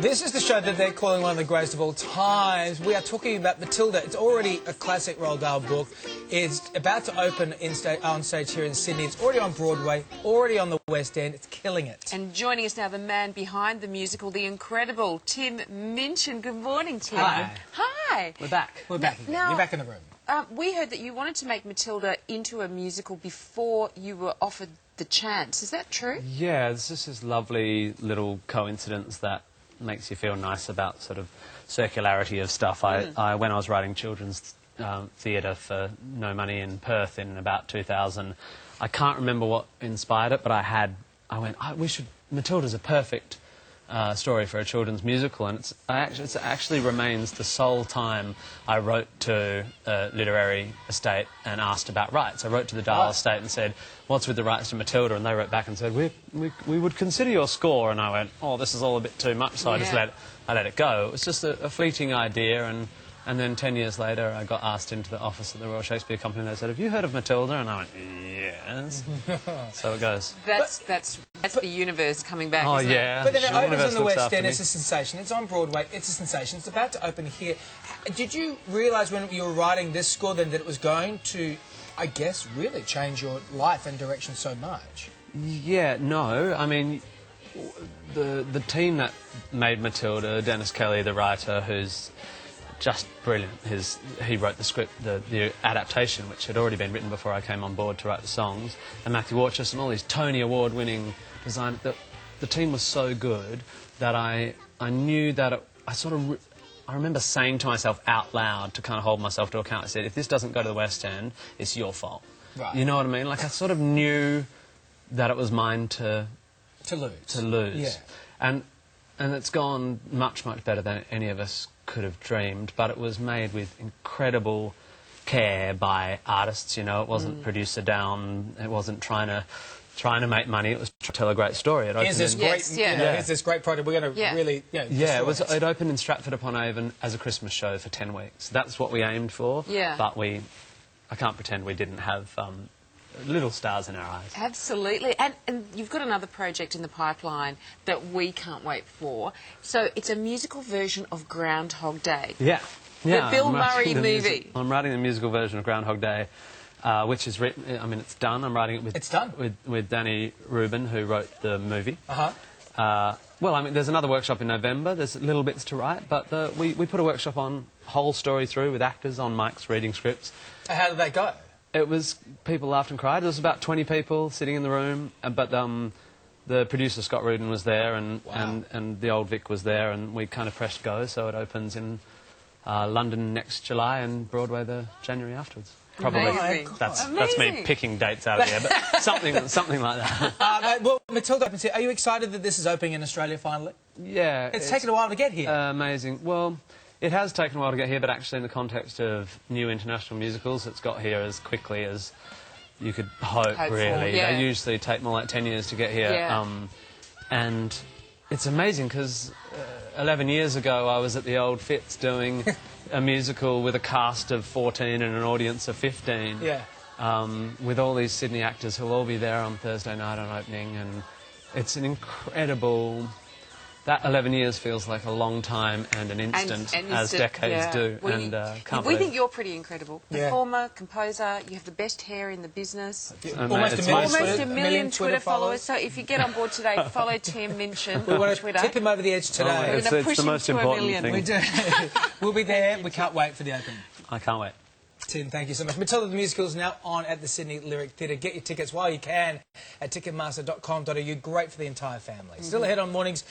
This is the show that they're calling one of the greatest of all times. We are talking about Matilda. It's already a classic Roald Dahl book. It's about to open on stage here in Sydney. It's already on Broadway, already on the West End. It's killing it. And joining us now, the man behind the musical, the incredible Tim Minchin. Good morning, Tim. Hi. Hi. We're back. We're back again. You're back in the room. We heard that you wanted to make Matilda into a musical before you were offered the chance. Is that true? Yeah, it's just this lovely little coincidence that makes you feel nice about sort of circularity of stuff. When I was writing children's theatre for no money in Perth in about 2000, I can't remember what inspired it, but I went, Matilda's a perfect story for a children's musical, and it actually remains the sole time I wrote to a literary estate and asked about rights. I wrote to the Dahl estate and said, what's with the rights to Matilda? And they wrote back and said, we would consider your score. And I went, oh, this is all a bit too much, so I just let it go. It was just a fleeting idea, and then 10 years later I got asked into the office at the Royal Shakespeare Company and they said, have you heard of Matilda? And I went, yes. So it goes. That's the universe coming back, isn't yeah. it? But then it opens on the West End, it's a sensation. It's on Broadway, it's a sensation. It's about to open here. Did you realise when you were writing this score then that it was going to, I guess, really change your life and direction so much? Yeah, no. I mean, the team that made Matilda, Dennis Kelly, the writer, who's just brilliant. He wrote the script, the adaptation, which had already been written before I came on board to write the songs, and Matthew Warchus and all these Tony Award-winning design. The team was so good that I knew that I remember saying to myself out loud to kind of hold myself to account. I said, if this doesn't go to the West End, it's your fault. Right. You know what I mean? Like I sort of knew that it was mine to lose. Yeah. And it's gone much, much better than any of us could have dreamed, but it was made with incredible care by artists, you know. It wasn't producer down, it wasn't trying to make money, it was trying to tell a great story. Here's this great project, we're going to really, it opened in Stratford-upon-Avon as a Christmas show for 10 weeks. That's what we aimed for, but I can't pretend we didn't have little stars in our eyes. Absolutely. And you've got another project in the pipeline that we can't wait for. So it's a musical version of Groundhog Day. Yeah. The Bill Murray movie. I'm writing the musical version of Groundhog Day, which is written, I mean, it's done. I'm writing it with Danny Rubin, who wrote the movie. Well, I mean, there's another workshop in November. There's little bits to write, but we put a workshop on, whole story through, with actors on mics reading scripts. How did that go? It was, people laughed and cried. There was about 20 people sitting in the room, but the producer, Scott Rudin, was there, and the old Vic was there, and we kind of pressed go, so it opens in London next July and Broadway the January afterwards. Probably. Amazing. That's me picking dates out of there, but something like that. Well, Matilda opens here. Are you excited that this is opening in Australia finally? Yeah. It's taken a while to get here. Amazing. Well, it has taken a while to get here, but actually in the context of new international musicals, it's got here as quickly as you could hope, really. Yeah. They usually take more like 10 years to get here. Yeah. And it's amazing because 11 years ago I was at the Old Fitz doing a musical with a cast of 14 and an audience of 15. Yeah. With all these Sydney actors who'll all be there on Thursday night on opening, and it's an incredible... That 11 years feels like a long time and an instant, as decades do. Well, and we think you're pretty incredible. Performer, composer, you have the best hair in the business. Almost a million Twitter followers. So if you get on board today, follow Tim Minchin we on want Twitter. to tip him over the edge today. We're going to push the him most to important 1 million. thing. We do. We'll be there. We can't wait for the open. I can't wait. Tim, thank you so much. Matilda the Musical is now on at the Sydney Lyric Theatre. Get your tickets while you can at ticketmaster.com.au. Great for the entire family. Still ahead on Mornings.